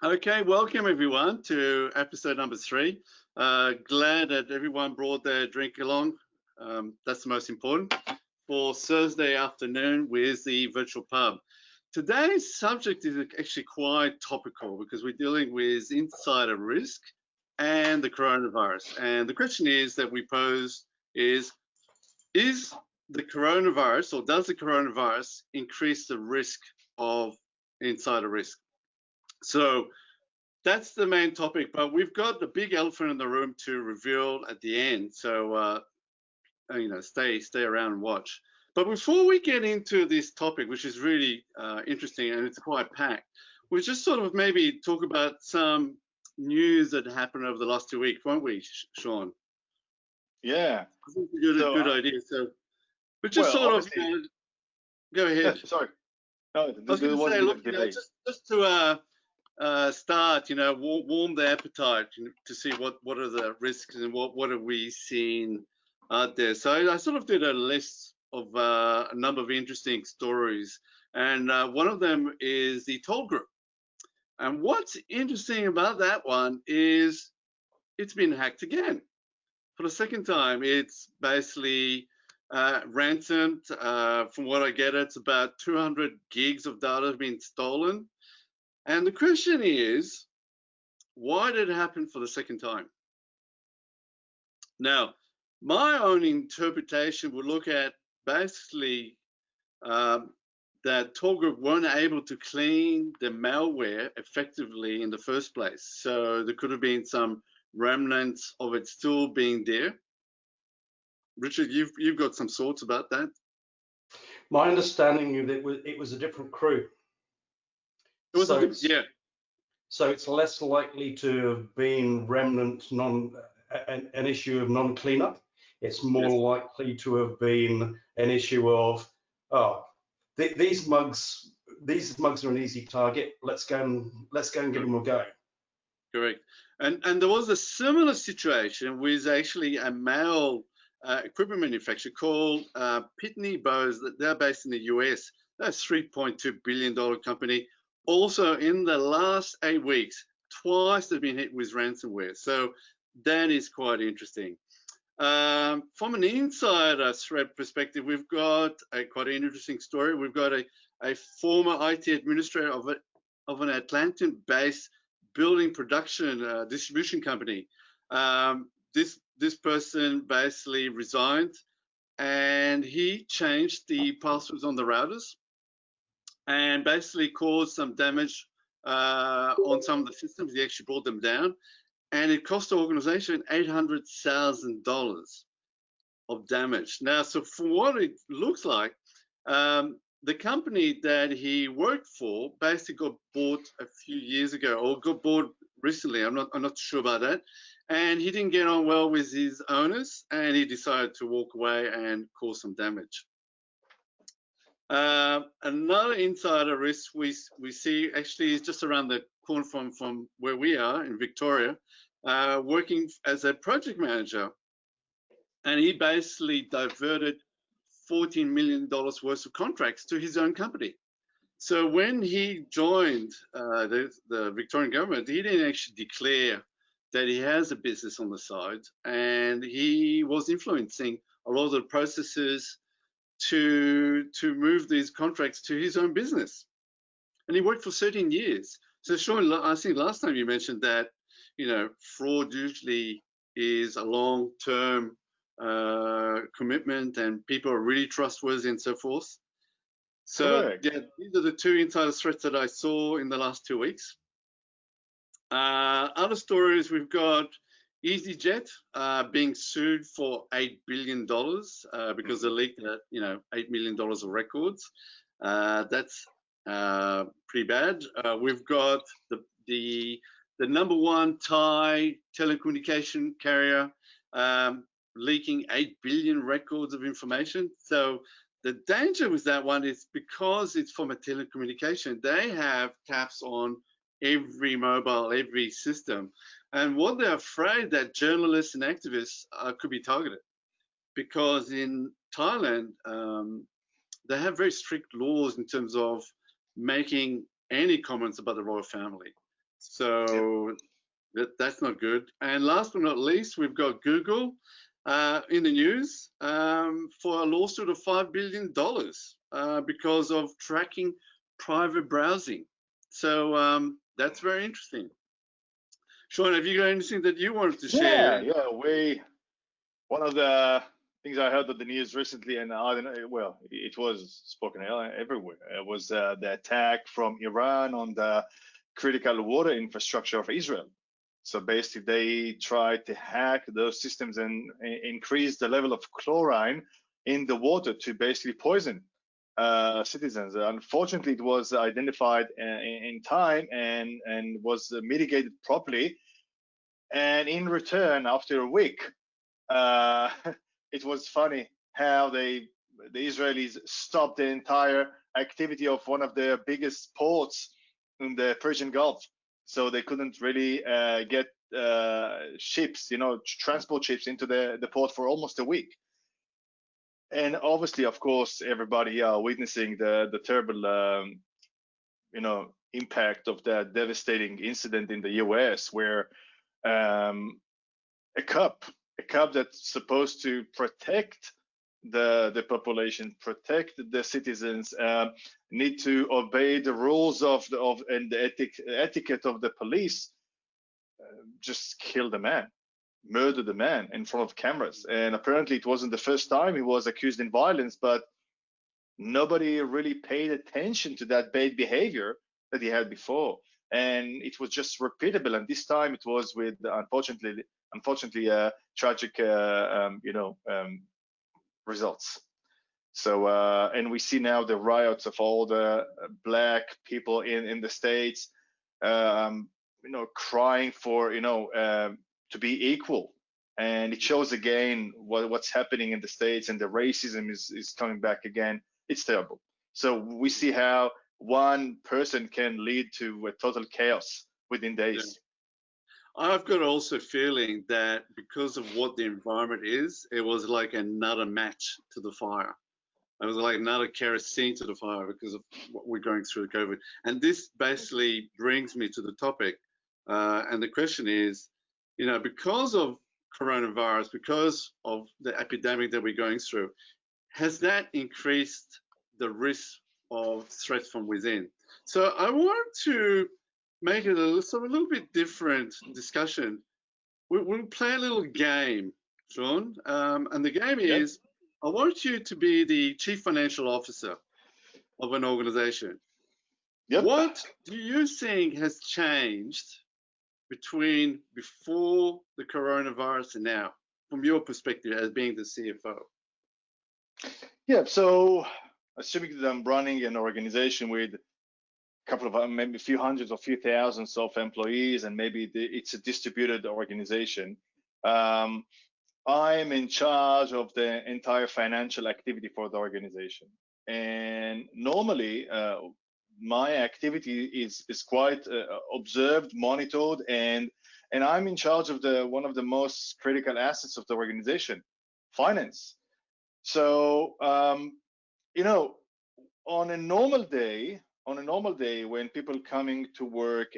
Okay, welcome everyone to episode number 3. Glad that everyone brought their drink along. That's the most important for Thursday afternoon with the virtual pub. Today's subject is actually quite topical because we're dealing with insider risk and the coronavirus. And the question is that we pose is the coronavirus, or does the coronavirus increase the risk of insider risk? So that's the main topic, but we've got the big elephant in the room to reveal at the end. So, stay around and watch. But before we get into this topic, which is really interesting and it's quite packed, we'll just sort of maybe talk about some news that happened over the last 2 weeks, won't we, Sean? Yeah. I think it's a good idea. So, but just go ahead. Sorry. No, I was going to say, look, just to start, warm the appetite to see what are the risks and what are we seeing out there. So I sort of did a list of a number of interesting stories, and one of them is the toll group. And what's interesting about that one is it's been hacked again for the second time. It's basically ransomed. From what I get, it's about 200 gigs of data have been stolen. And the question is, why did it happen for the second time? Now, my own interpretation would look at basically that toll group weren't able to clean the malware effectively in the first place. So there could have been some remnants of it still being there. Richard, you've got some thoughts about that? My understanding is that it was a different crew. So it's less likely to have been remnant an issue of non-cleanup. It's more likely to have been an issue of, these mugs are an easy target. Let's go and give them a go. Correct. And there was a similar situation with actually a male equipment manufacturer called Pitney Bowes. They're based in the US. That's $3.2 billion company. Also, in the last 8 weeks, twice they've been hit with ransomware. So that is quite interesting. From an insider threat perspective, we've got quite an interesting story. We've got a former IT administrator of an Atlanta-based building production distribution company. This person basically resigned, and he changed the passwords on the routers and basically caused some damage on some of the systems. He actually brought them down, and it cost the organization $800,000 of damage. Now, so from what it looks like, the company that he worked for basically got bought a few years ago, or got bought recently. I'm not sure about that. And he didn't get on well with his owners, and he decided to walk away and cause some damage. Another insider risk we see actually is just around the corner from where we are in Victoria, working as a project manager, and he basically diverted $14 million worth of contracts to his own company. So when he joined the Victorian government, he didn't actually declare that he has a business on the side, and he was influencing a lot of the processes to move these contracts to his own business. And he worked for 13 years. So Sean, I think last time you mentioned that, fraud usually is a long-term commitment, and people are really trustworthy and so forth. So yeah, these are the two insider threats that I saw in the last 2 weeks. Other stories, we've got EasyJet being sued for $8 billion because they leaked $8 million of records. That's pretty bad. We've got the number one Thai telecommunication carrier leaking 8 billion records of information. So the danger with that one is because it's from a telecommunication, they have taps on every mobile, every system. And what they're afraid that journalists and activists could be targeted, because in Thailand, they have very strict laws in terms of making any comments about the royal family. So that's not good. And last but not least, we've got Google in the news for a lawsuit of $5 billion because of tracking private browsing. So that's very interesting. Sean, have you got anything that you wanted to share? One of the things I heard on the news recently, and I don't know, well, it was spoken everywhere. It was the attack from Iran on the critical water infrastructure of Israel. So basically, they tried to hack those systems and increase the level of chlorine in the water to basically poison citizens. Unfortunately, it was identified in time and was mitigated properly. And in return, after a week, it was funny how the Israelis stopped the entire activity of one of their biggest ports in the Persian Gulf. So they couldn't really get ships, transport ships into the port for almost a week. And obviously, of course, everybody witnessing the terrible, impact of that devastating incident in the U.S., where a cup that's supposed to protect the population, protect the citizens, need to obey the rules and the etiquette of the police, just killed a man, murdered a man in front of cameras. And apparently it wasn't the first time he was accused in violence, but nobody really paid attention to that bad behavior that he had before. And it was just repeatable. And this time it was with, unfortunately, tragic, results. So, and we see now the riots of all the black people in the States, crying for, to be equal. And it shows again what's happening in the States, and the racism is coming back again. It's terrible. So we see how one person can lead to a total chaos within days. Yeah. I've got also feeling that because of what the environment is, it was like another match to the fire. It was like another kerosene to the fire because of what we're going through COVID. And this basically brings me to the topic. And the question is, because of coronavirus, because of the epidemic that we're going through, has that increased the risk of threats from within? So I want to make it a little bit different discussion. We'll play a little game, Sean, and the game is, I want you to be the chief financial officer of an organization. What do you think has changed between before the coronavirus and now, from your perspective as being the CFO? So assuming that I'm running an organization with a couple of, maybe a few hundreds or few thousands of employees, and maybe it's a distributed organization, I'm in charge of the entire financial activity for the organization. And normally, my activity is quite observed, monitored, and I'm in charge of one of the most critical assets of the organization, finance. So, on a normal day, when people coming to work,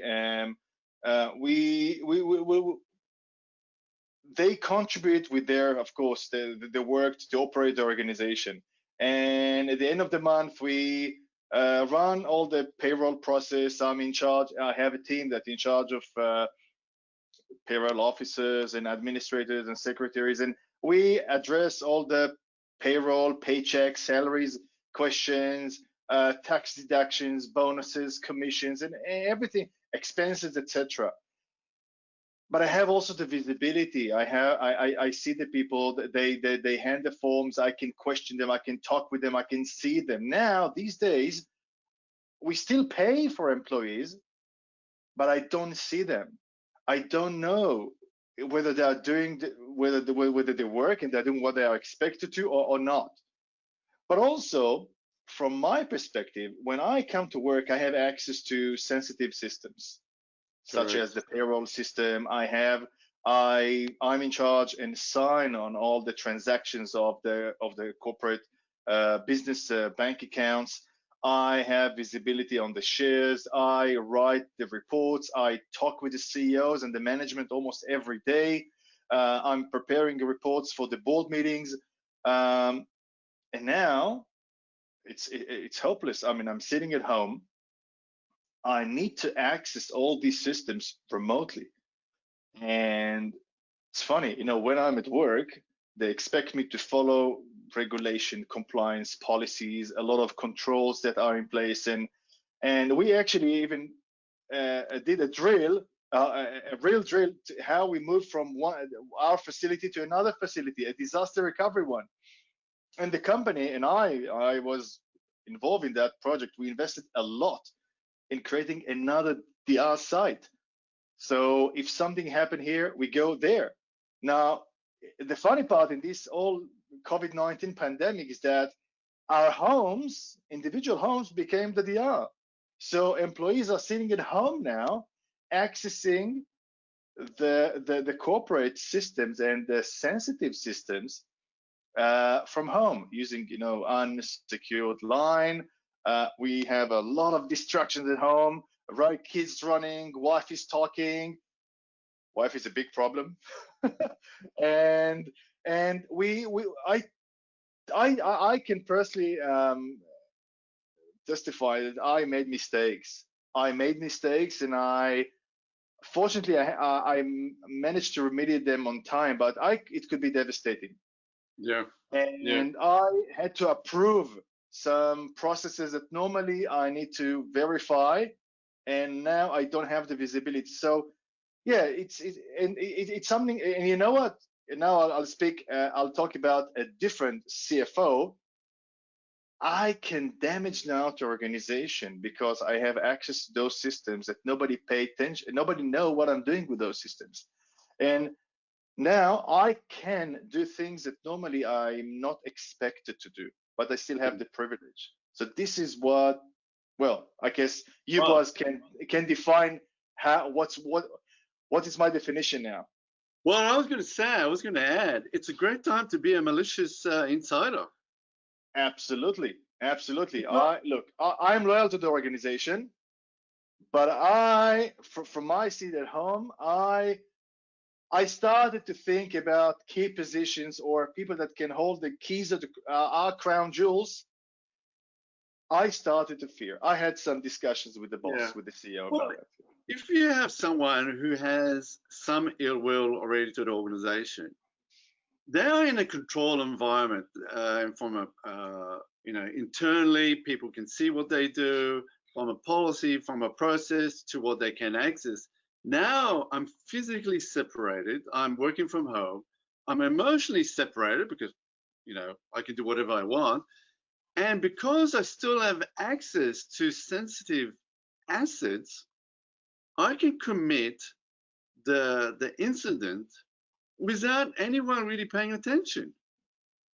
they contribute with their, of course, the work to operate the organization. And at the end of the month, we run all the payroll process. I'm in charge. I have a team that's in charge of payroll officers and administrators and secretaries, and we address all the payroll, paychecks, salaries, questions, tax deductions, bonuses, commissions, and everything, expenses, etc. But I have also the visibility. I see the people. They hand the forms. I can question them. I can talk with them. I can see them. Now these days, we still pay for employees, but I don't see them. I don't know whether they are doing whether they work and they're doing what they are expected to or not. But also, from my perspective, when I come to work, I have access to sensitive systems, such as the payroll system. I'm in charge and sign on all the transactions of the corporate business bank accounts. I have visibility on the shares. I write the reports. I talk with the CEOs and the management almost every day. I'm preparing the reports for the board meetings. And now it's hopeless. I mean, I'm sitting at home. I need to access all these systems remotely. And it's funny, when I'm at work, they expect me to follow regulation, compliance, policies, a lot of controls that are in place. And we actually even did a drill, a real drill, to how we moved from our facility to another facility, a disaster recovery one. And the company and I was involved in that project. We invested a lot in creating another DR site. So if something happened here, we go there. Now, the funny part in this whole COVID-19 pandemic is that our homes, individual homes, became the DR. So employees are sitting at home now, accessing the corporate systems and the sensitive systems from home using unsecured line. We have a lot of distractions at home, right? Kids running, wife is talking. Wife is a big problem. and I can personally testify that I made mistakes. And fortunately I managed to remediate them on time, but it could be devastating. Yeah. And I had to approve some processes that normally I need to verify, and now I don't have the visibility. So yeah, it's something. And you know what? Now I'll talk about a different CFO. I can damage now to organization because I have access to those systems that nobody pay attention, nobody know what I'm doing with those systems. And now I can do things that normally I'm not expected to do, but I still have the privilege. So this is what, well, I guess you guys can define what is my definition now. Well, I was going to add, it's a great time to be a malicious insider. Absolutely. I'm loyal to the organization, but from my seat at home, I started to think about key positions or people that can hold the keys of our crown jewels. I started to fear. I had some discussions with the boss, with the CEO about that. If you have someone who has some ill will already to the organization, they are in a control environment, from internally, people can see what they do, from a policy, from a process to what they can access. Now I'm physically separated. I'm working from home. I'm emotionally separated because, I can do whatever I want. And because I still have access to sensitive assets, I can commit the incident without anyone really paying attention.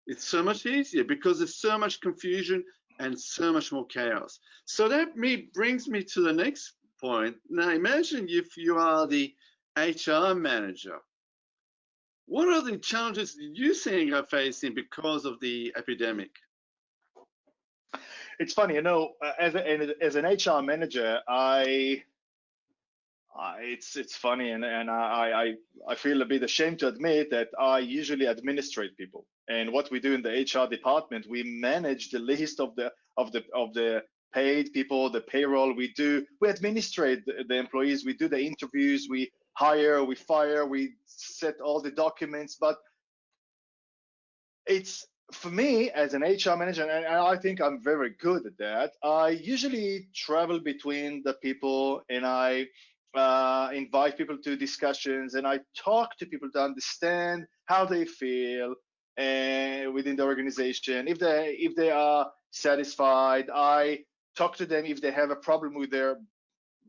It's so much easier because there's so much confusion and so much more chaos. So that brings me to the next point. Now imagine if you are the HR manager. What are the challenges you think are facing because of the epidemic? It's funny, as an HR manager, it's funny, and I feel a bit ashamed to admit that I usually administrate people. And what we do in the HR department, we manage the list of the paid people, the payroll. We administrate the employees. We do the interviews. We hire, we fire, we set all the documents. But it's, for me as an HR manager, and I think I'm very good at that, I usually travel between the people, and I invite people to discussions, and I talk to people to understand how they feel within the organization. If they are satisfied, I talk to them if they have a problem with their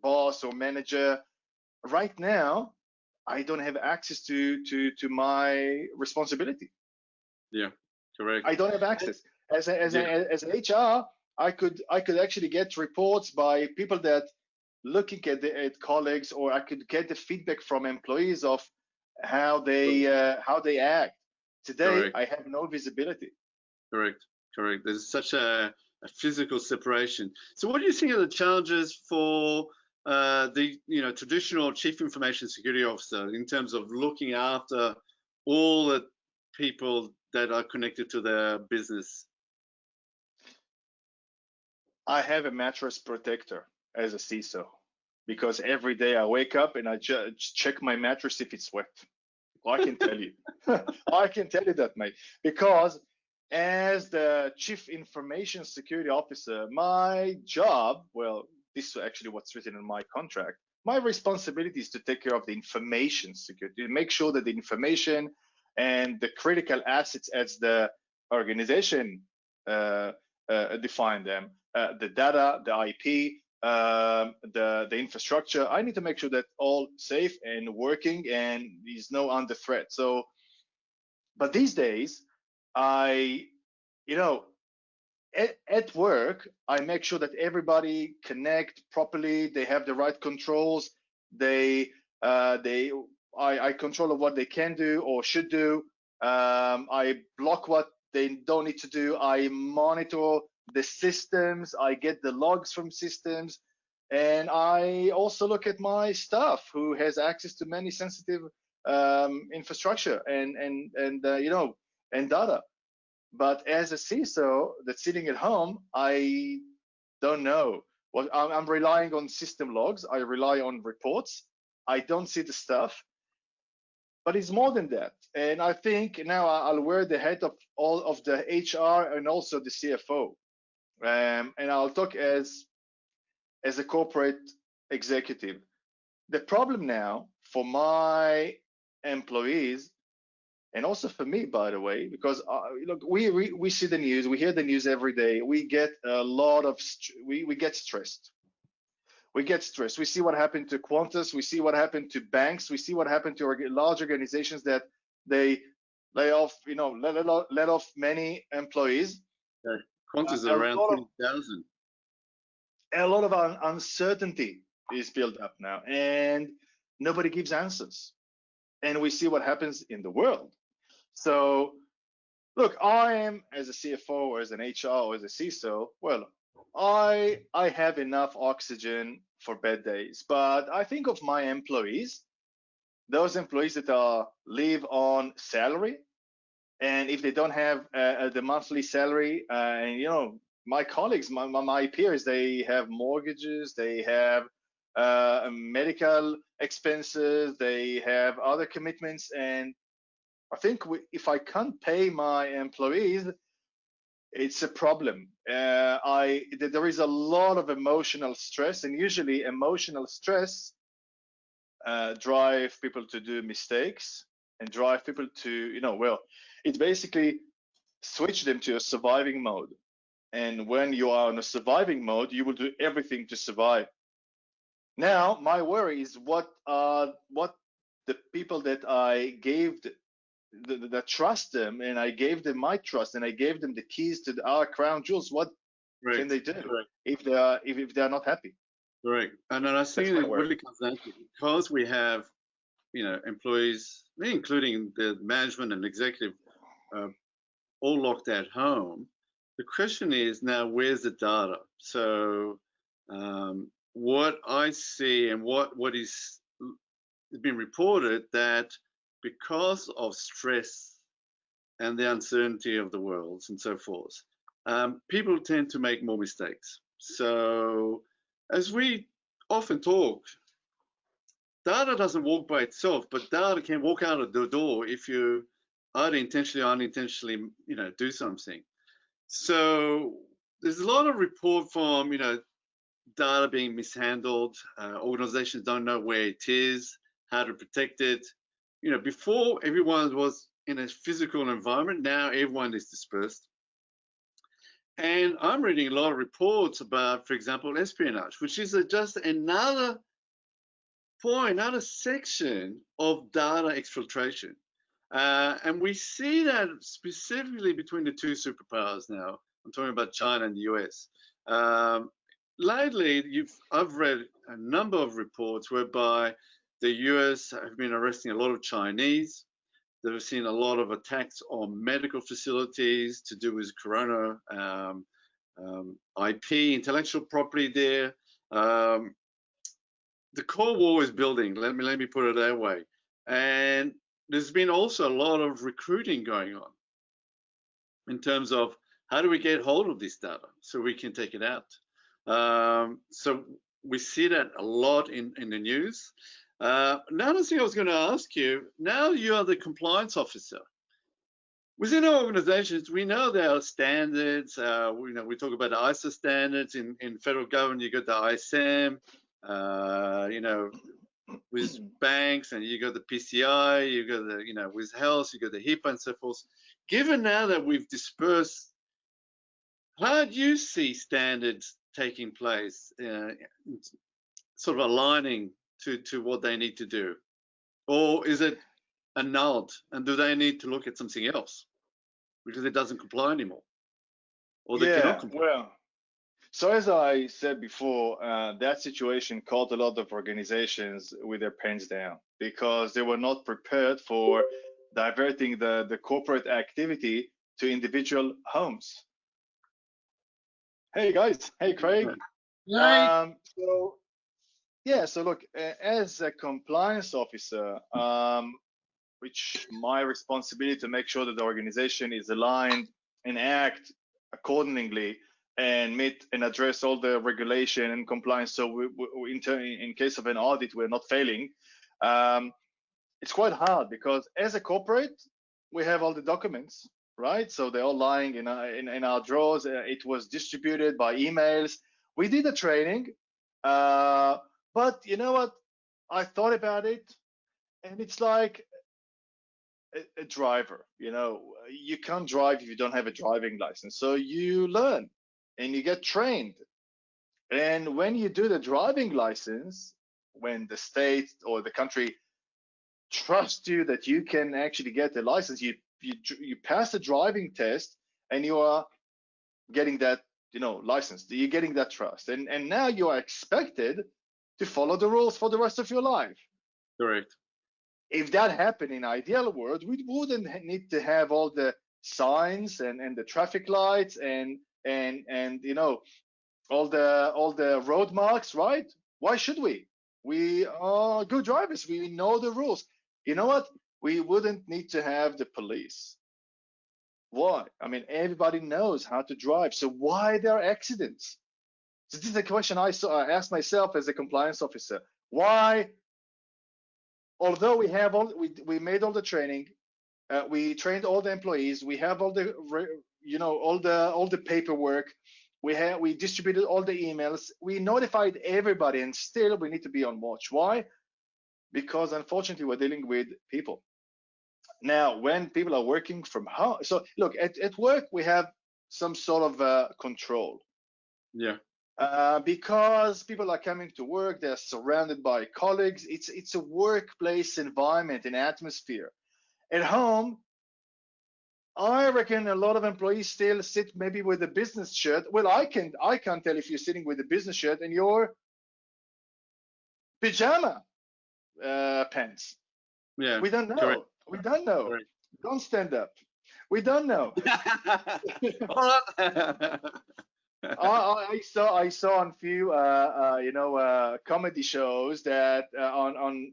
boss or manager. Right now, I don't have access to my responsibility. Yeah, correct. I don't have access. As an HR, I could actually get reports by people that looking at colleagues, or I could get the feedback from employees of how they act. Today, correct. I have no visibility. Correct. There's such a a physical separation. So what do you think are the challenges for the traditional chief information security officer in terms of looking after all the people that are connected to their business? I have a mattress protector as a CISO because every day I wake up and I just check my mattress if it's wet. I can tell you. I can tell you that, mate. Because as the Chief Information Security Officer, my job, well, this is actually what's written in my contract. My responsibility is to take care of the information security, to make sure that the information and the critical assets as the organization define them, the data, the IP, the infrastructure. I need to make sure that all safe and working and is no under threat. So, but these days, at work, I make sure that everybody connect properly. They have the right controls. I control what they can do or should do. I block what they don't need to do. I monitor the systems. I get the logs from systems, and I also look at my staff who has access to many sensitive infrastructure and data. But as a CISO that's sitting at home, I don't know. Well, I'm relying on system logs. I rely on reports. I don't see the stuff. But it's more than that. And I think now I'll wear the head of all of the HR and also the CFO. And I'll talk as a corporate executive. The problem now for my employees, and also for me, by the way, because look, we see the news, we hear the news every day. We get a lot of we get stressed. We get stressed. We see what happened to Qantas. We see what happened to banks. We see what happened to large organizations that they let off many employees. Yeah. Qantas is around 20,000. A lot of uncertainty is built up now, and nobody gives answers. And we see what happens in the world. So, look, I am, as a CFO or as an HR or as a CISO, well, I have enough oxygen for bad days, but I think of my employees, those employees that live on salary, and if they don't have the monthly salary, and my colleagues, my peers, they have mortgages, they have medical expenses, they have other commitments, and I think if I can't pay my employees, it's a problem. There is a lot of emotional stress, and usually emotional stress drive people to do mistakes and drive people to, it basically switch them to a surviving mode. And when you are in a surviving mode, you will do everything to survive. Now, my worry is what the people that I gave that trust them, and I gave them my trust, and I gave them the keys to our crown jewels. What can they do if they are not happy? Correct. And I think it really comes down to, because we have employees, including the management and executive, all locked at home. The question is now, where's the data? So what I see and what is been reported, that because of stress and the uncertainty of the world and so forth, people tend to make more mistakes. So as we often talk, data doesn't walk by itself, but data can walk out of the door if you either intentionally or unintentionally, do something. So there's a lot of report from, data being mishandled. Organizations don't know where it is, how to protect it. Before everyone was in a physical environment, now everyone is dispersed. And I'm reading a lot of reports about, for example, espionage, which is just another point, another section of data exfiltration. And we see that specifically between the two superpowers now. I'm talking about China and the US. Lately, I've read a number of reports whereby the US have been arresting a lot of Chinese. They've seen a lot of attacks on medical facilities to do with corona IP, intellectual property there. The core war is building. Let me put it that way. And there's been also a lot of recruiting going on in terms of how do we get hold of this data so we can take it out. So we see that a lot in the news. Another thing I was going to ask you, now you are the compliance officer. Within our organizations, we know there are standards. We talk about the ISO standards. In federal government, you got the ISM. With banks, and you got the PCI, you got the, with health, you got the HIPAA and so forth. Given now that we've dispersed, how do you see standards taking place, sort of aligning to what they need to do? Or is it annulled, and do they need to look at something else because it doesn't comply anymore? Or they cannot comply? Well, so as I said before, that situation caught a lot of organizations with their pants down because they were not prepared for diverting the corporate activity to individual homes. Hey guys, hey Craig. Right. So look, as a compliance officer, which my responsibility to make sure that the organization is aligned and act accordingly and meet and address all the regulation and compliance. So we in case of an audit, we're not failing. It's quite hard because as a corporate, we have all the documents, right? So they're all lying in our drawers. It was distributed by emails. We did a training, but you know what? I thought about it, and it's like a driver. You can't drive if you don't have a driving license. So you learn and you get trained. And when you do the driving license, when the state or the country trusts you that you can actually get the license, you pass the driving test and you are getting that license. You're getting that trust, and now you are expected to follow the rules for the rest of your life. Correct. If that happened in ideal world, we wouldn't need to have all the signs and the traffic lights and all the road marks, right? Why should we? We are good drivers. We know the rules. You know what? We wouldn't need to have the police. Why? I mean, everybody knows how to drive. So why there are accidents? So this is a question I asked myself as a compliance officer. Why? Although we made all the training, we trained all the employees, we have all the all the paperwork, we distributed all the emails, we notified everybody, and still we need to be on watch. Why? Because unfortunately we're dealing with people. Now, when people are working from home, so look, at work we have some sort of control. Yeah. Because people are coming to work, they're surrounded by colleagues. It's a workplace environment and atmosphere. At home, I reckon a lot of employees still sit maybe with a business shirt. Well, I can't tell if you're sitting with a business shirt and your pajama pants. Yeah. We don't know. Correct. We don't know. Correct. Don't stand up. We don't know. All right. I saw on few comedy shows that on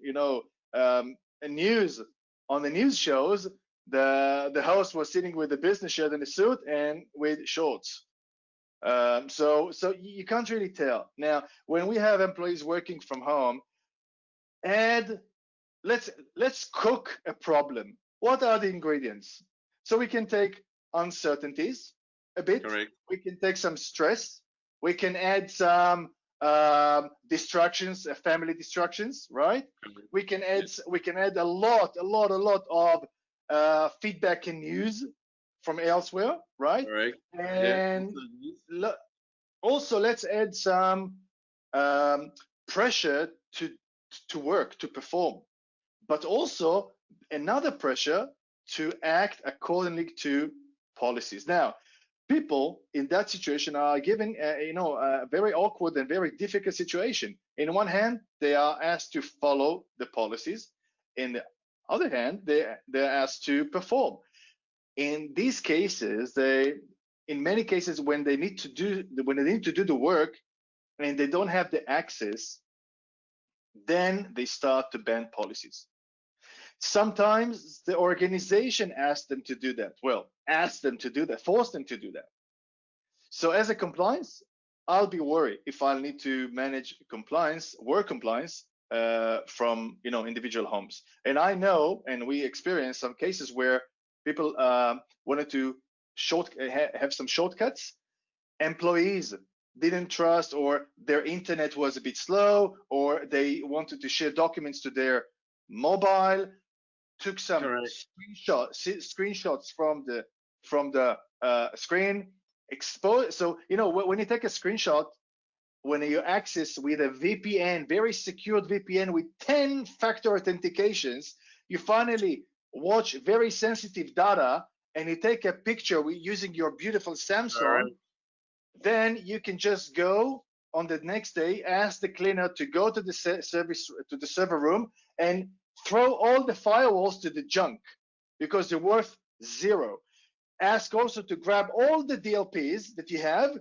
the news shows the host was sitting with a business shirt and a suit and with shorts. So you can't really tell. Now, when we have employees working from home, and let's cook a problem. What are the ingredients? So we can take uncertainties a bit. Correct. We can take some stress. We can add some distractions, family distractions, right? We can add a lot of feedback and news from elsewhere, right? Correct. And also let's add some pressure to work, to perform, but also another pressure to act accordingly to policies. Now, people in that situation are given a very awkward and very difficult situation. In one hand, they are asked to follow the policies. In the other hand, they're asked to perform. In these cases, in many cases, when they need to do the work and they don't have the access, then they start to ban policies. Sometimes the organization asks them to do that. Well, ask them to do that, force them to do that. So as a compliance, I'll be worried if I need to manage compliance, work compliance, from individual homes. And I know, and we experienced some cases where people wanted to have some shortcuts. Employees didn't trust, or their internet was a bit slow, or they wanted to share documents to their mobile, took some screenshots from the screen, expose. So when you take a screenshot, when you access with a VPN, very secured VPN with 10-factor authentications, you finally watch very sensitive data, and you take a picture using your beautiful Samsung. Then you can just go on the next day, ask the cleaner to go to the server room and throw all the firewalls to the junk because they're worth zero. Ask also to grab all the DLPs that you have,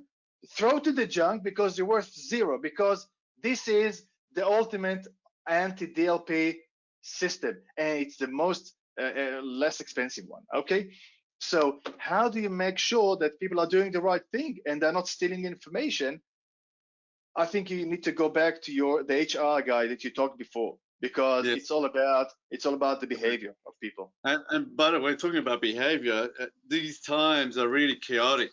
throw to the junk because they're worth zero, because this is the ultimate anti-DLP system, and it's the most less expensive one. Okay, so how do you make sure that people are doing the right thing and they're not stealing information? I think you need to go back to the HR guy that you talked before, because yes, it's all about the behavior of people. And by the way, talking about behavior, these times are really chaotic.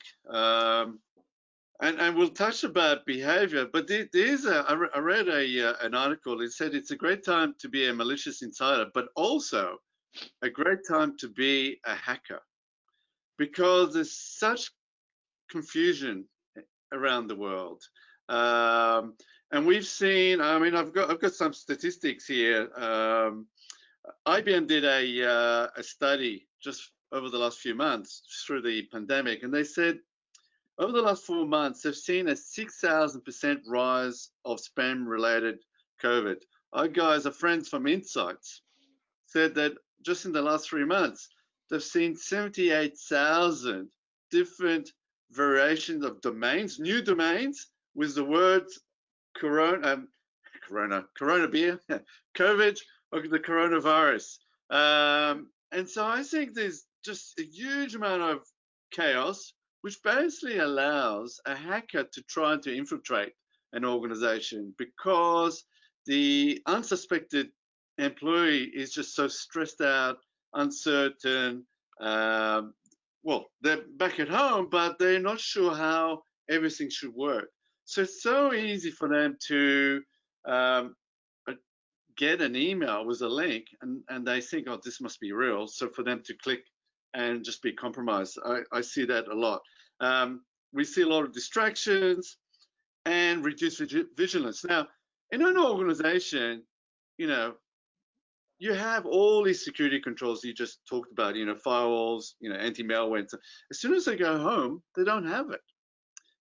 And we'll touch about behavior, but I read an article. It said it's a great time to be a malicious insider, but also a great time to be a hacker, because there's such confusion around the world. And we've seen, I mean, I've got some statistics here. IBM did a study just over the last few months through the pandemic, and they said over the last 4 months, they've seen a 6,000% rise of spam-related COVID. Our guys, our friends from Insights, said that just in the last 3 months, they've seen 78,000 different variations of domains, new domains, with the words corona beer, COVID, or the coronavirus. And so I think there's just a huge amount of chaos, which basically allows a hacker to try to infiltrate an organization, because the unsuspected employee is just so stressed out, uncertain. Well, they're back at home, but they're not sure how everything should work. So it's so easy for them to get an email with a link, and they think, oh, this must be real. So for them to click and just be compromised. I see that a lot. We see a lot of distractions and reduced vigilance. Now, in an organization, you have all these security controls you just talked about, firewalls, anti-malware. As soon as they go home, they don't have it.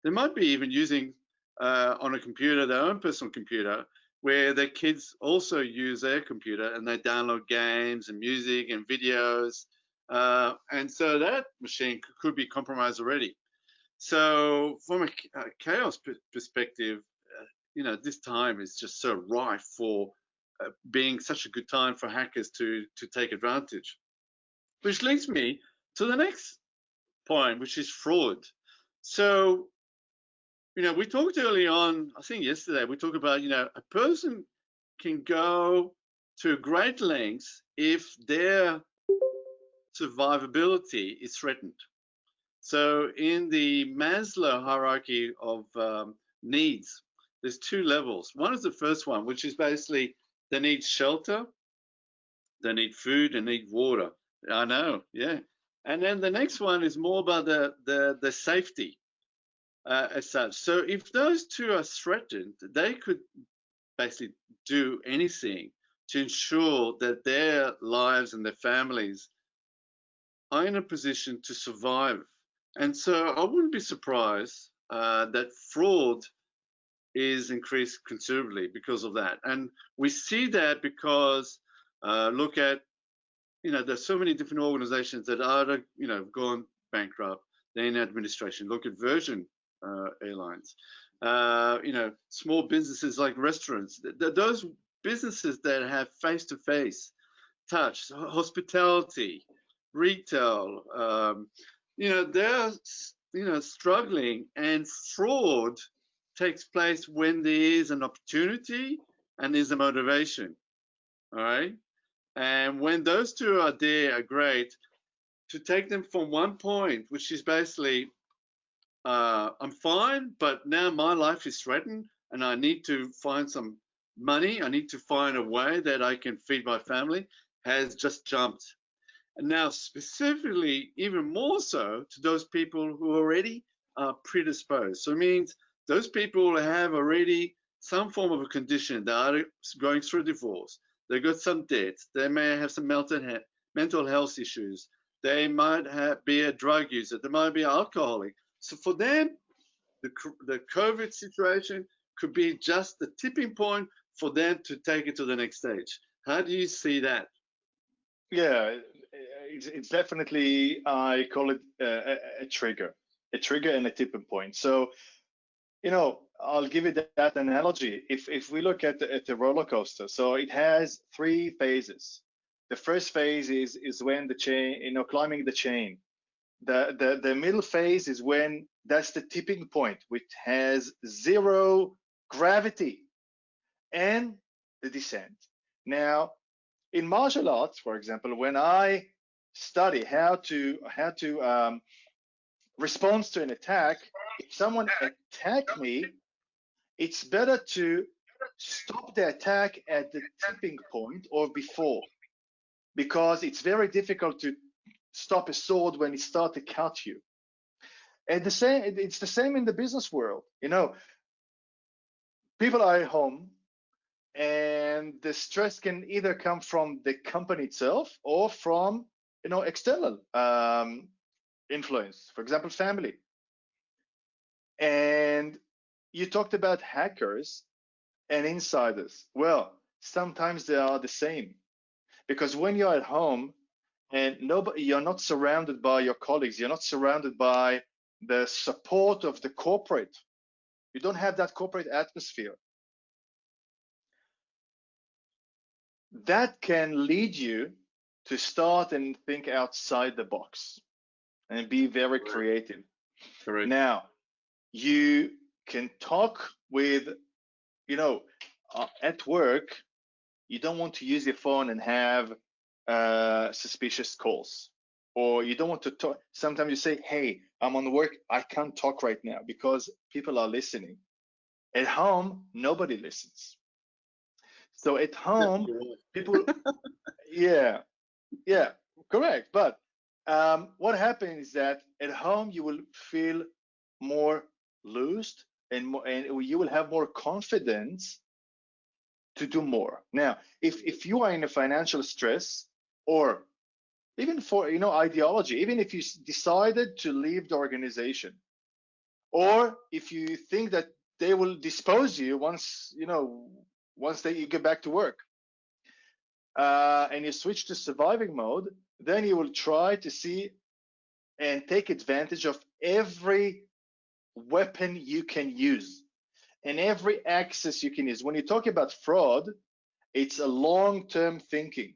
They might be even using on a computer, their own personal computer, where their kids also use their computer and they download games and music and videos. And so that machine could be compromised already. So from a chaos perspective, this time is just so rife for being such a good time for hackers to take advantage. Which leads me to the next point, which is fraud. So, we talked early on, I think yesterday, we talked about, a person can go to great lengths if their survivability is threatened. So in the Maslows hierarchy of needs, there's 2 levels. One is the first one, which is basically they need shelter, they need food, and need water. I know, yeah. And then the next one is more about the safety as such. So if those 2 are threatened, they could basically do anything to ensure that their lives and their families are in a position to survive. And so I wouldn't be surprised that fraud is increased considerably because of that. And we see that because look at, there's so many different organizations that are, gone bankrupt. they're in administration. Look at Virgin Airlines. Small businesses like restaurants. Those businesses that have face-to-face touch, hospitality, retail. They're struggling, and fraud takes place when there is an opportunity and there's a motivation. All right. And when those two are there, are great. To take them from one point, which is basically, I'm fine, but now my life is threatened and I need to find some money. I need to find a way that I can feed my family, has just jumped. And now specifically, even more so to those people who already are predisposed. So it means those people have already some form of a condition. They are going through divorce. They've got some debt. They may have some mental health issues. They might be a drug user. They might be alcoholic. So for them, the COVID situation could be just the tipping point for them to take it to the next stage. How do you see that? Yeah, it's definitely, I call it a trigger and a tipping point. So, I'll give you that analogy. If we look at the roller coaster, so it has 3 phases. The first phase is when the chain, climbing the chain. The middle phase is when that's the tipping point, which has 0 gravity, and the descent. Now, in martial arts, for example, when I study how to respond to an attack, if someone attack me, it's better to stop the attack at the tipping point or before, because it's very difficult to stop a sword when it starts to cut you. And it's the same in the business world. People are at home, and the stress can either come from the company itself or from external influence, for example, family. And you talked about hackers and insiders. Well, sometimes they are the same, because when you're at home and you're not surrounded by your colleagues, you're not surrounded by the support of the corporate, you don't have that corporate atmosphere, that can lead you to start and think outside the box and be very creative. Correct. Now, you can talk with, at work, you don't want to use your phone and have suspicious calls, or you don't want to talk. Sometimes you say, hey, I'm on work, I can't talk right now, because people are listening. At home, nobody listens. So at home, people, yeah, correct. But what happens is that at home you will feel more loosed, and you will have more confidence to do more. Now, if you are in a financial stress, or even for ideology, even if you decided to leave the organization, or if you think that they will dispose you once you get back to work, and you switch to surviving mode, then you will try to see and take advantage of every weapon you can use and every access you can use. When you talk about fraud, it's a long-term thinking.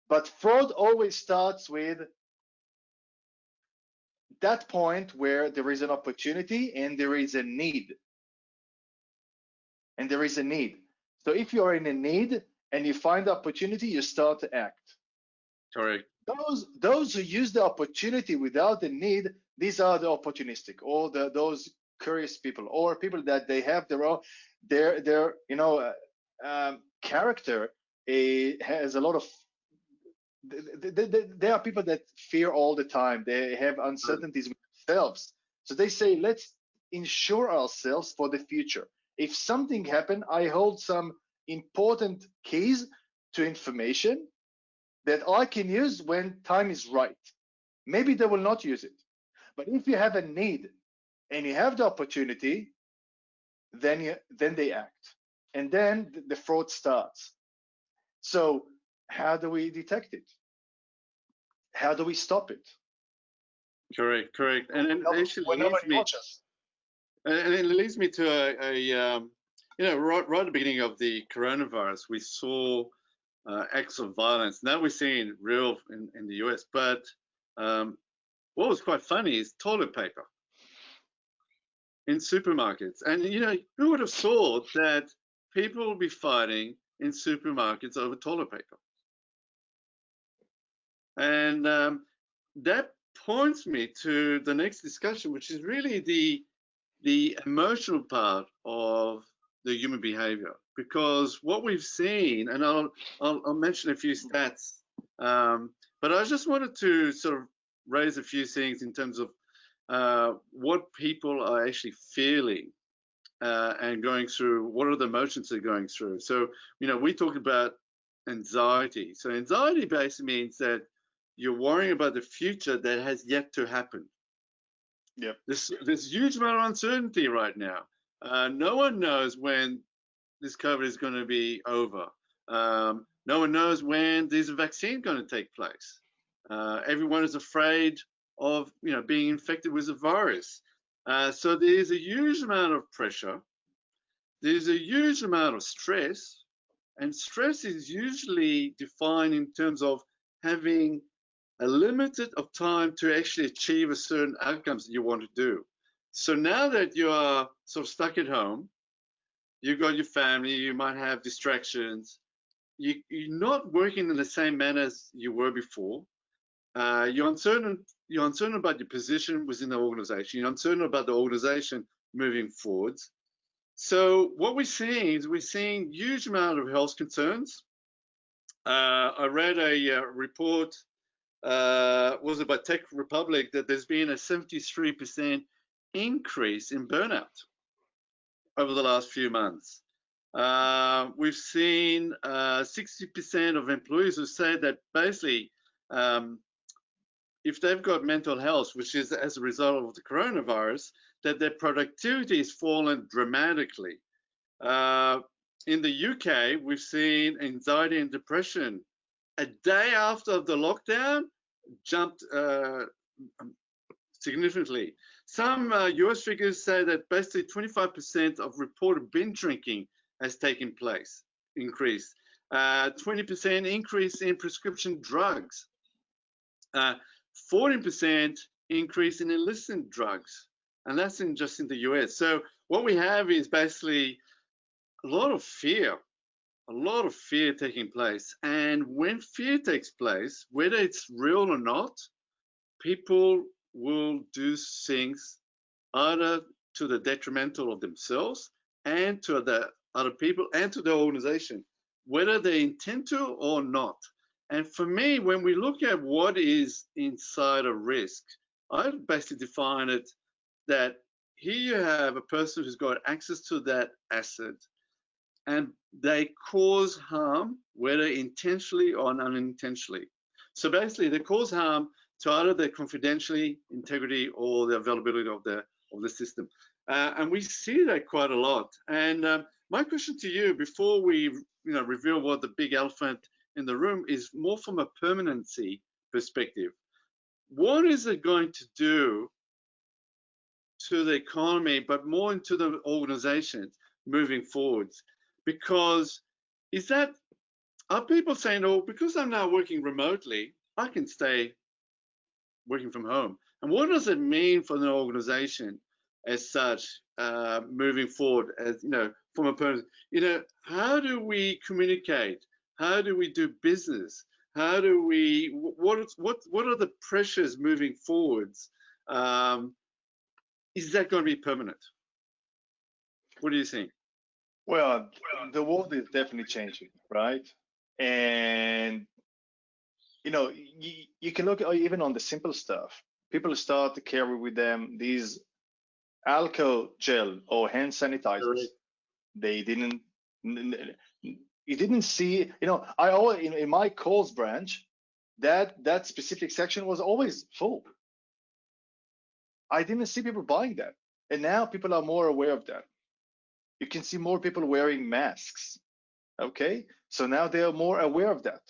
But fraud always starts with that point where there is an opportunity and there is a need. So if you are in a need and you find the opportunity, you start to act. Correct. Those who use the opportunity without the need, these are the opportunistic, or those curious people, or people that they have their own character has a lot of. There are people that fear all the time. They have uncertainties with themselves, so they say, let's insure ourselves for the future. If something happens, I hold some important keys to information that I can use when time is right. Maybe they will not use it, but if you have a need and you have the opportunity, then they act, and then the fraud starts. So how do we detect it? How do we stop it? Correct, correct. And it actually whenever leads you me, watch us. and it leads me to right at the beginning of the coronavirus, we saw acts of violence. Now we're seeing real in the US. But what was quite funny is toilet paper in supermarkets. And who would have thought that people would be fighting in supermarkets over toilet paper? And that points me to the next discussion, which is really the emotional part of the human behavior. Because what we've seen, and I'll mention a few stats, but I just wanted to sort of raise a few things in terms of what people are actually feeling and going through. What are the emotions they're going through? So, we talk about anxiety. So anxiety basically means that you're worrying about the future that has yet to happen. Yep. There's huge amount of uncertainty right now. No one knows when this COVID is going to be over. No one knows when there's a vaccine going to take place. Everyone is afraid of being infected with a virus. So there's a huge amount of pressure. There's a huge amount of stress, and stress is usually defined in terms of having a limited of time to actually achieve a certain outcomes that you want to do. So now that you are sort of stuck at home, you've got your family, you might have distractions, you're not working in the same manner as you were before. You're uncertain about your position within the organization. You're uncertain about the organization moving forwards. So what we're seeing is huge amount of health concerns. I read a report, was it by Tech Republic, that there's been a 73% increase in burnout over the last few months. We've seen 60% of employees who say that basically, if they've got mental health, which is as a result of the coronavirus, that their productivity has fallen dramatically. In the UK, we've seen anxiety and depression a day after the lockdown jumped significantly. Some US figures say that basically 25% of reported binge drinking has taken place, increased. 20% increase in prescription drugs. 14% increase in illicit drugs. And that's just in the US. So what we have is basically a lot of fear taking place. And when fear takes place, whether it's real or not, people will do things either to the detrimental of themselves and to the other people and to the organization, whether they intend to or not. And for me, when we look at what is inside a risk, I basically define it that here you have a person who's got access to that asset and they cause harm, whether intentionally or unintentionally. So basically, they cause harm to either the confidentiality, integrity, or the availability of the system. And we see that quite a lot. And my question to you, before we reveal what the big elephant in the room is, more from a permanency perspective. What is it going to do to the economy, but more into the organizations moving forwards? Because are people saying, oh, because I'm now working remotely, I can stay working from home? And what does it mean for an organization as such, moving forward, as from a person, how do we communicate? How do we do business? How do we, what are the pressures moving forwards? Is that going to be permanent? What do you think? Well, the world is definitely changing, right? And you can look even on the simple stuff. People start to carry with them these alcohol gel or hand sanitizers. They didn't. You didn't see. I always in my calls branch, that specific section was always full. I didn't see people buying that, and now people are more aware of that. You can see more people wearing masks. Okay, so now they are more aware of that.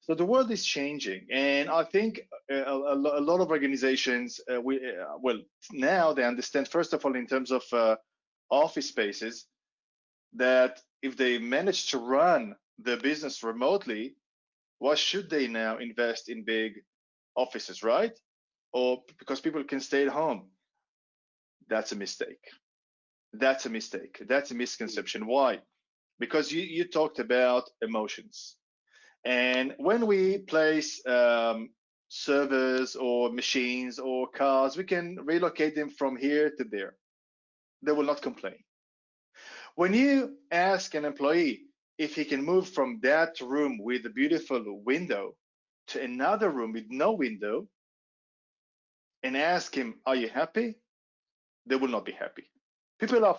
So the world is changing, and I think a lot of organizations, well, now they understand, first of all, in terms of office spaces, that if they manage to run their business remotely, why should they now invest in big offices, right? Or because people can stay at home. That's a mistake. That's a mistake. That's a misconception. Why? Because you talked about emotions. And when we place servers or machines or cars, we can relocate them from here to there. They will not complain. When you ask an employee if he can move from that room with a beautiful window to another room with no window and ask him, are you happy? They will not be happy. People are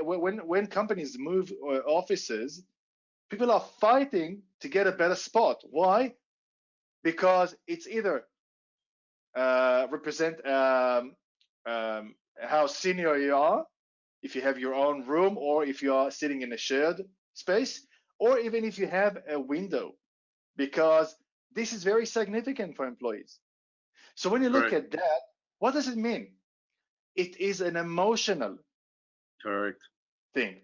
when companies move offices, people are fighting to get a better spot. Why? Because it's either represent how senior you are, if you have your own room, or if you are sitting in a shared space, or even if you have a window, because this is very significant for employees. So when you look at that, what does it mean? It is an emotional thing.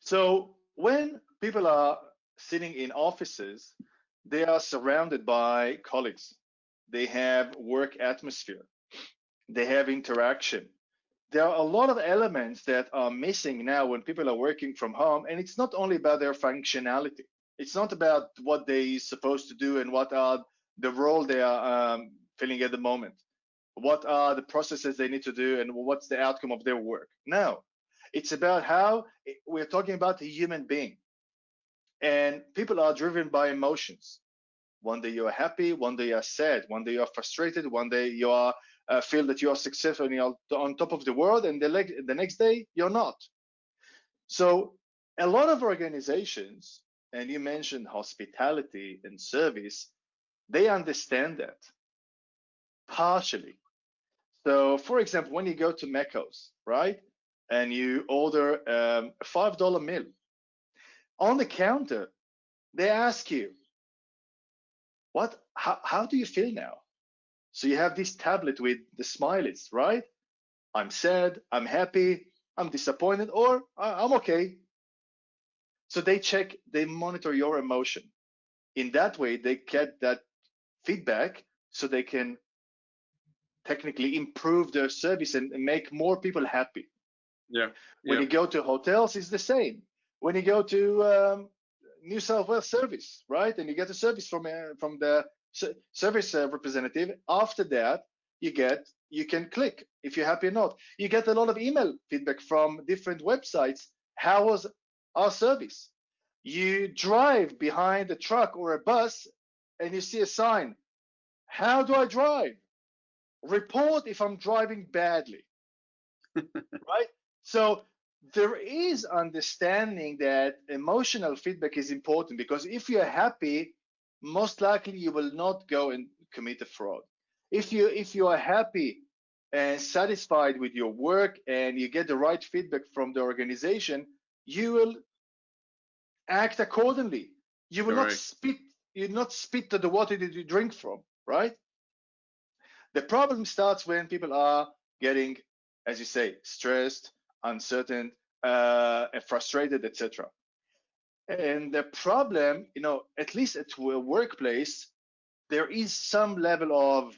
So when people are sitting in offices, they are surrounded by colleagues. They have work atmosphere. They have interaction. There are a lot of elements that are missing now when people are working from home, and it's not only about their functionality. It's not about what they're supposed to do and what are the role they are filling at the moment. What are the processes they need to do and what's the outcome of their work. No, it's about how we're talking about a human being. And people are driven by emotions. One day you are happy, one day you are sad, one day you are frustrated, one day you are feel that you are successful and you're on top of the world, and the next day you're not. So a lot of organizations, and you mentioned hospitality and service, they understand that partially. So for example, when you go to Macos, right, and you order a $5 meal, on the counter, they ask you, how do you feel now? So you have this tablet with the smileys, right? I'm sad, I'm happy, I'm disappointed, or I'm okay. So they monitor your emotion. In that way, they get that feedback so they can technically improve their service and make more people happy. Yeah. When you go to hotels, it's the same. When you go to New South Wales service, right, and you get a service from the service representative, after that you can click if you're happy or not. You get a lot of email feedback from different websites. How was our service? You drive behind a truck or a bus and you see a sign. How do I drive? Report if I'm driving badly. Right? So there is understanding that emotional feedback is important, because if you're happy, most likely you will not go and commit a fraud. If you are happy and satisfied with your work and you get the right feedback from the organization, you will act accordingly. You will not spit to the water that you drink from, right? The problem starts when people are getting, as you say, stressed, uncertain, frustrated, etc. And the problem, at least at a workplace, there is some level of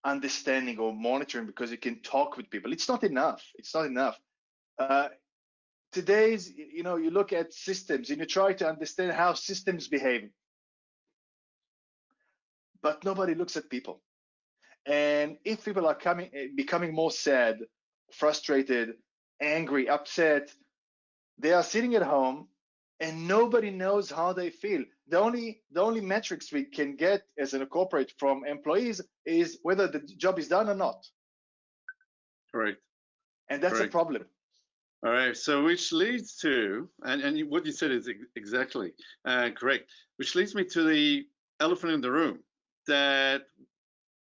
understanding or monitoring, because you can talk with people. It's not enough. It's not enough. Today's, you look at systems and you try to understand how systems behave, but nobody looks at people. And if people are becoming more sad, frustrated, angry, upset, they are sitting at home and nobody knows how they feel. The only metrics we can get as a corporate from employees is whether the job is done or not. Correct. And that's a problem. All right. So which leads to, and what you said is exactly correct, which leads me to the elephant in the room, that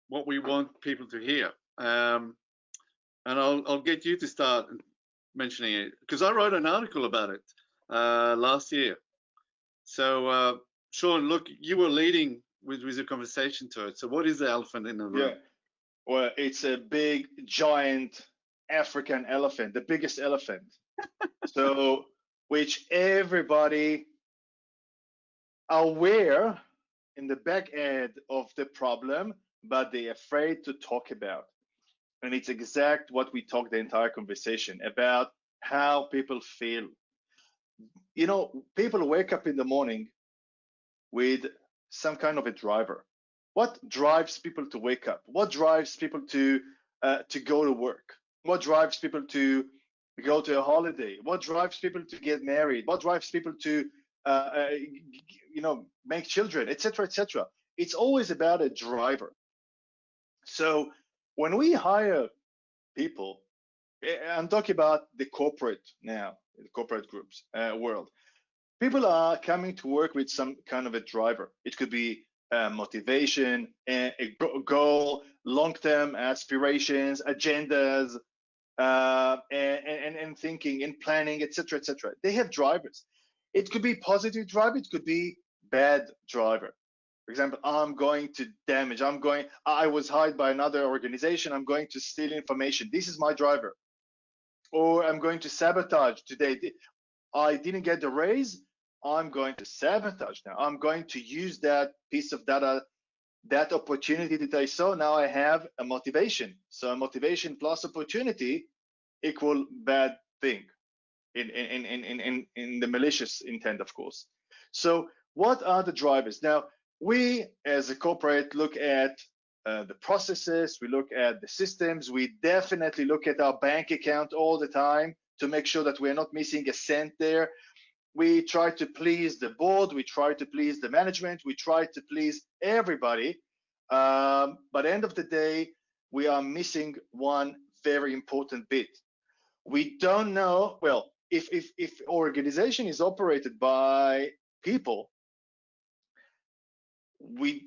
what we want people to hear. And I'll get you to start mentioning it, because I wrote an article about it last year. So Sean, look, you were leading with your conversation to it. So what is the elephant in the room? Yeah, well, it's a big, giant African elephant, the biggest elephant. So, which everybody aware in the back end of the problem, but they're afraid to talk about. And it's exact what we talked the entire conversation about, how people feel. You know, people wake up in the morning with some kind of a driver. What drives people to wake up? What drives people to go to work? What drives people to go to a holiday? What drives people to get married? What drives people to make children, etc., etc.? It's always about a driver. So when we hire people, I'm talking about the corporate now, the corporate groups world. People are coming to work with some kind of a driver. It could be motivation, a goal, long-term aspirations, agendas, and thinking and planning, etc., etc. They have drivers. It could be positive driver. It could be bad driver. For example, I'm going to damage. I was hired by another organization. I'm going to steal information. This is my driver. Or I'm going to sabotage today. I didn't get the raise. I'm going to sabotage now. I'm going to use that piece of data, that opportunity that I saw. Now I have a motivation. So motivation plus opportunity equal bad thing in the malicious intent, of course. So what are the drivers? Now, we as a corporate look at the processes, we look at the systems, we definitely look at our bank account all the time to make sure that we're not missing a cent there. We try to please the board, we try to please the management, we try to please everybody. But at the end of the day, we are missing one very important bit. We don't know, well, if organization is operated by people, we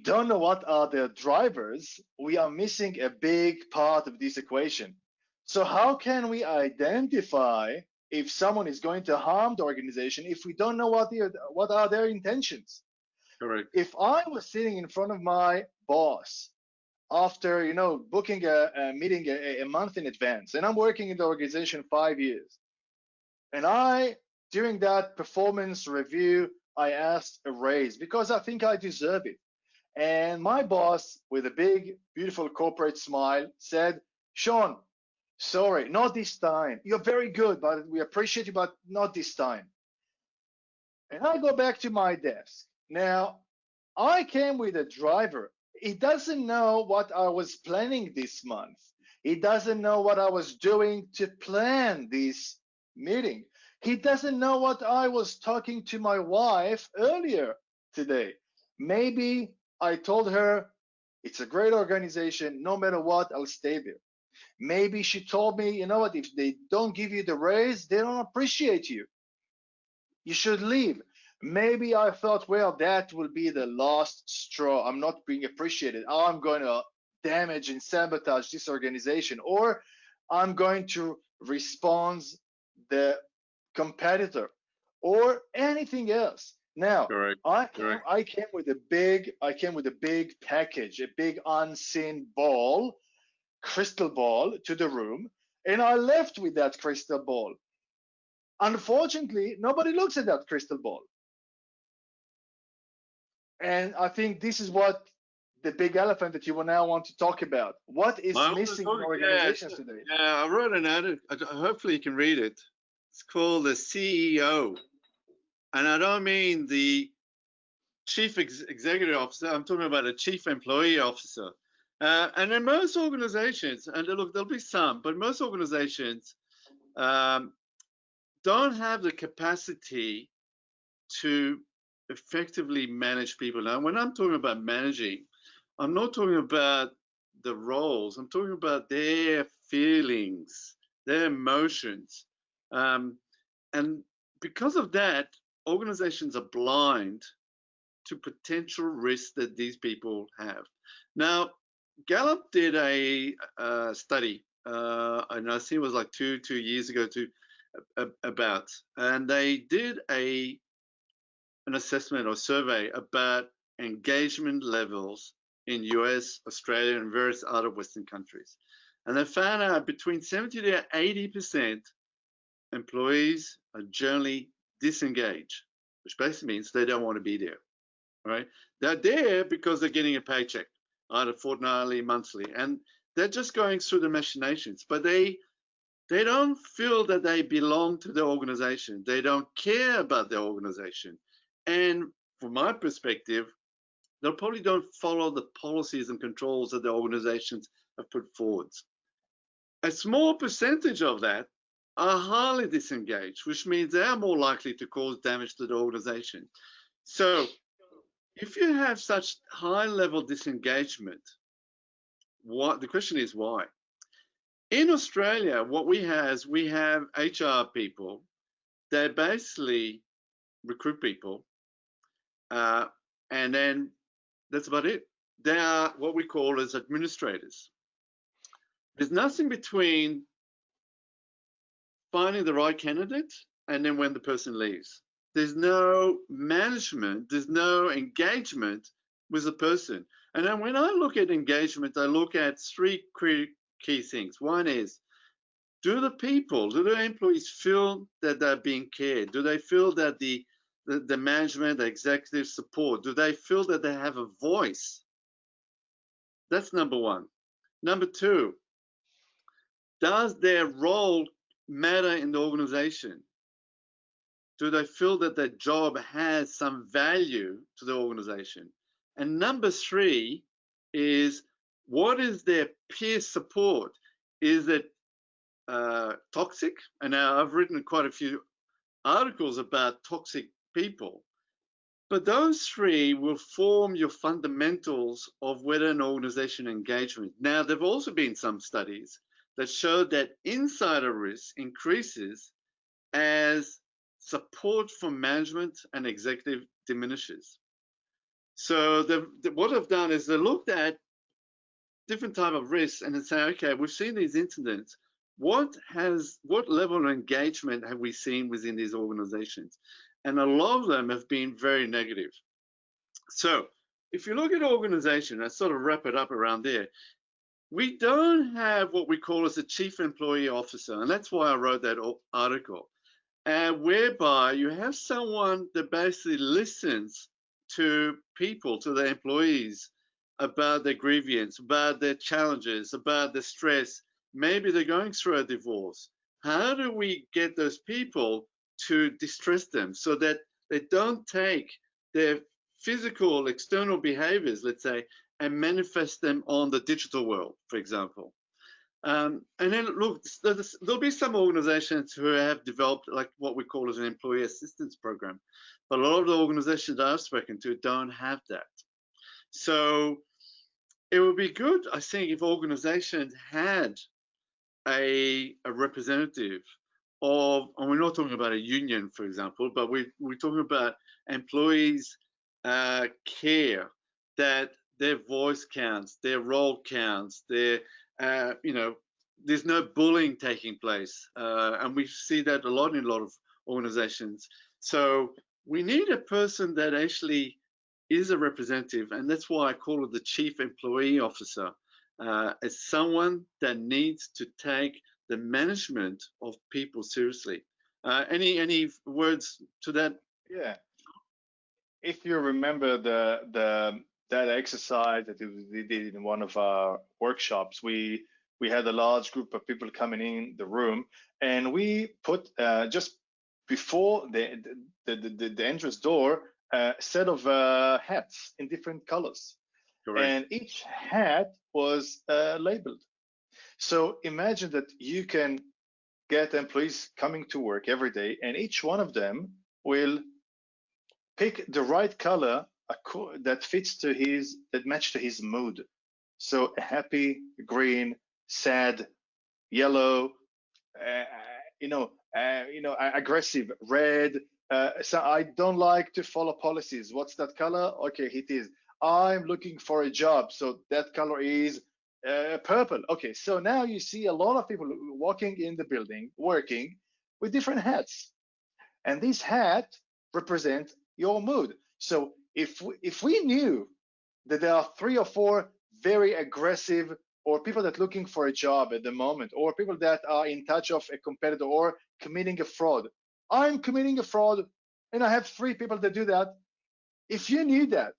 don't know what are their drivers, we are missing a big part of this equation. So how can we identify if someone is going to harm the organization if we don't know what are their intentions? Correct. If I was sitting in front of my boss after booking a meeting a month in advance, and I'm working in the organization 5 years, and during that performance review, I asked a raise because I think I deserve it. And my boss, with a big, beautiful corporate smile, said, "Sean, sorry, not this time. You're very good, but we appreciate you, but not this time." And I go back to my desk. Now, I came with a driver. He doesn't know what I was planning this month. He doesn't know what I was doing to plan this meeting. He doesn't know what I was talking to my wife earlier today. Maybe I told her, it's a great organization, no matter what, I'll stay there. Maybe she told me, you know what, if they don't give you the raise, they don't appreciate you. You should leave. Maybe I thought, well, that will be the last straw. I'm not being appreciated. I'm going to damage and sabotage this organization, or I'm going to respond the competitor, or anything else. Now, Correct. I came with a big package, a big unseen ball, crystal ball to the room, and I left with that crystal ball. Unfortunately, nobody looks at that crystal ball. And I think this is what the big elephant that you will now want to talk about. What is missing in organizations today? Yeah, I wrote an article. Hopefully you can read it. It's called the CEO. And I don't mean the chief executive officer. I'm talking about a chief employee officer. And in most organizations, and look, there'll be some, but most organizations don't have the capacity to effectively manage people. Now, when I'm talking about managing, I'm not talking about the roles. I'm talking about their feelings, their emotions. And because of that, organizations are blind to potential risks that these people have. Now, Gallup did a study, and I think it was like two years ago, about, and they did a an assessment or survey about engagement levels in US, Australia, and various other Western countries. And they found out between 70 to 80% employees are generally disengaged, which basically means they don't want to be there, right? They're there because they're getting a paycheck, either fortnightly, monthly, and they're just going through the machinations, but they don't feel that they belong to the organization. They don't care about the organization. And from my perspective, they probably don't follow the policies and controls that the organizations have put forward. A small percentage of that are highly disengaged, which means they are more likely to cause damage to the organization. So if you have such high level disengagement, the question is why? In Australia, what we have is we have HR people. They basically recruit people, and then that's about it. They are what we call as administrators. There's nothing between finding the right candidate and then when the person leaves. There's no management, there's no engagement with the person. And then when I look at engagement, I look at three key things. One is, do the employees feel that they're being cared? Do they feel that the management, the executive support, do they feel that they have a voice? That's number one. Number two, does their role matter in the organization? Do they feel that their job has some value to the organization? And number three is, what is their peer support? Is it toxic? And now I've written quite a few articles about toxic people, but those three will form your fundamentals of whether an organization engagement. Now, there have also been some studies that show that insider risk increases as support from management and executive diminishes. So what I've done is they looked at different type of risks and they say, okay, we've seen these incidents. What level of engagement have we seen within these organizations? And a lot of them have been very negative. So if you look at organization, I sort of wrap it up around there. We don't have what we call as a chief employee officer, and that's why I wrote that article, whereby you have someone that basically listens to people, to the employees, about their grievance, about their challenges, about their stress. Maybe they're going through a divorce. How do we get those people to distress them so that they don't take their physical external behaviors, let's say, and manifest them on the digital world, for example? And then look, there'll be some organizations who have developed like what we call as an employee assistance program, but a lot of the organizations I've spoken to don't have that. So it would be good, I think, if organizations had a representative of, and we're not talking about a union, for example, but we're talking about employees care that their voice counts, their role counts, their there's no bullying taking place, and we see that a lot in a lot of organizations. So we need a person that actually is a representative, and that's why I call it the chief employee officer, as someone that needs to take the management of people seriously. Any words to that? Yeah. If you remember that exercise that we did in one of our workshops, we had a large group of people coming in the room, and we put just before the entrance door a set of hats in different colors. Correct. And each hat was labeled. So imagine that you can get employees coming to work every day, and each one of them will pick the right color that fits to that match to his mood. So happy, green, sad, yellow, aggressive, red. So I don't like to follow policies. What's that color? Okay, it is. I'm looking for a job, so that color is purple. Okay, so now you see a lot of people walking in the building, working with different hats, and these hats represent your mood. So if we knew that there are 3 or 4 very aggressive or people that are looking for a job at the moment, or people that are in touch of a competitor or committing a fraud, I'm committing a fraud and I have 3 people that do that. If you knew that,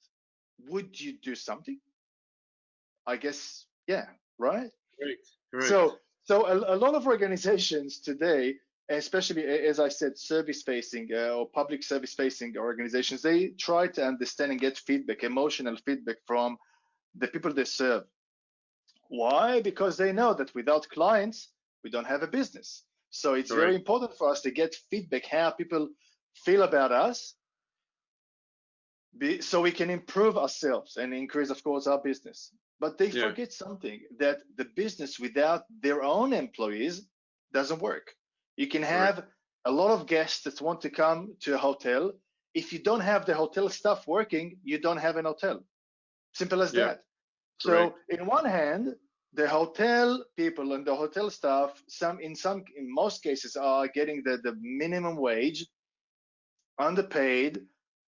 would you do something? I guess, yeah, right? Correct. So a lot of organizations today, especially as I said, service-facing or public service-facing organizations, they try to understand and get feedback, emotional feedback from the people they serve. Why? Because they know that without clients, we don't have a business. So it's very important for us to get feedback, how people feel about us, so we can improve ourselves and increase, of course, our business. But they forget something, that the business without their own employees doesn't work. You can have a lot of guests that want to come to a hotel. If you don't have the hotel staff working, you don't have an hotel. Simple as that. So in one hand, the hotel people and the hotel staff, in most cases, are getting the minimum wage, underpaid,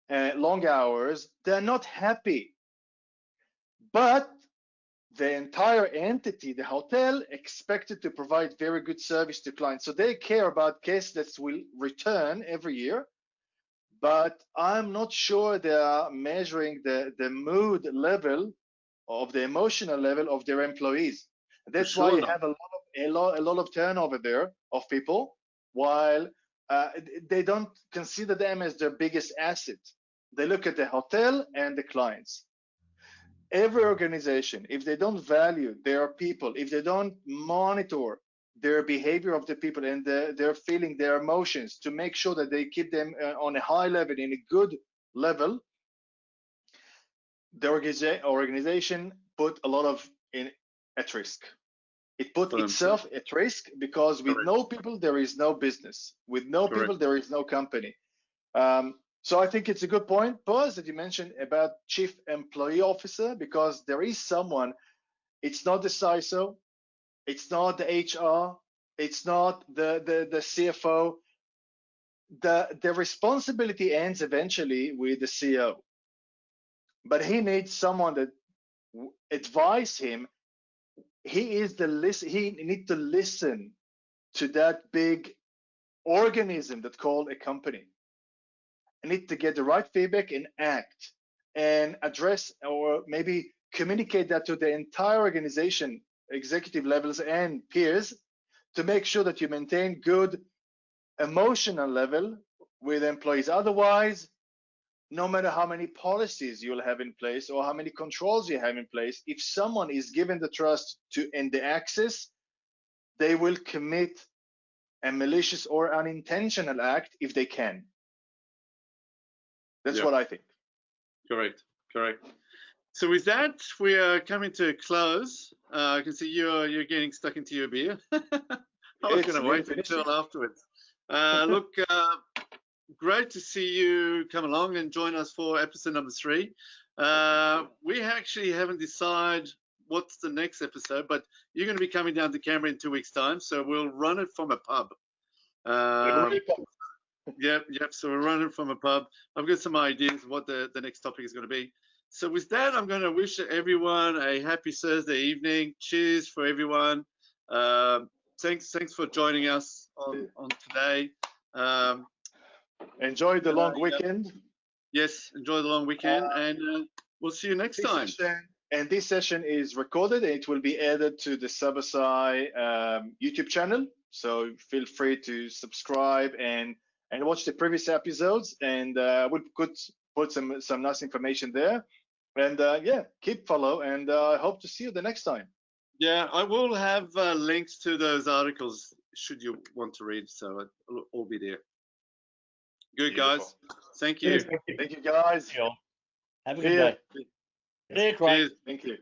long hours. They're not happy. But the entire entity, the hotel, expected to provide very good service to clients. So they care about guests that will return every year. But I'm not sure they are measuring the mood level of the emotional level of their employees. That's why you have a lot of turnover there of people, while they don't consider them as their biggest asset. They look at the hotel and the clients. Every organization, if they don't value their people, if they don't monitor their behavior of the people and their feeling, their emotions, to make sure that they keep them on a high level, in a good level, the organization put a lot of at risk. It put itself at risk, because with no people there is no business. With no people there is no company. So I think it's a good point, Boaz, that you mentioned about Chief Employee Officer, because there is someone. It's not the CISO, it's not the HR, it's not the CFO. The responsibility ends eventually with the CEO. But he needs someone that advise him. He needs to listen to that big organism that's called a company. I need to get the right feedback and act and address, or maybe communicate that to the entire organization, executive levels and peers, to make sure that you maintain good emotional level with employees. Otherwise, no matter how many policies you'll have in place or how many controls you have in place, if someone is given the trust and the access, they will commit a malicious or unintentional act if they can. That's what I think. Correct. So with that, we are coming to a close. I can see you're getting stuck into your beer. I was going to wait until afterwards. Look, great to see you come along and join us for episode number 3. We actually haven't decided what's the next episode, but you're going to be coming down to Canberra in 2 weeks' time, so we'll run it from a pub. Yep. So we're running from a pub. I've got some ideas of what the next topic is going to be. So with that, I'm going to wish everyone a happy Thursday evening. Cheers for everyone. Thanks for joining us on today. Enjoy the long weekend. Yes, enjoy the long weekend, and we'll see you next time. And this session is recorded, and it will be added to the SubSI YouTube channel. So feel free to subscribe and watch the previous episodes, and we'll put some nice information there. And keep follow, and I hope to see you the next time. Yeah, I will have links to those articles should you want to read, so it'll all be there. Good, guys. Thank you. Thank you, guys. Have a good day. See you, Craig. Thank you.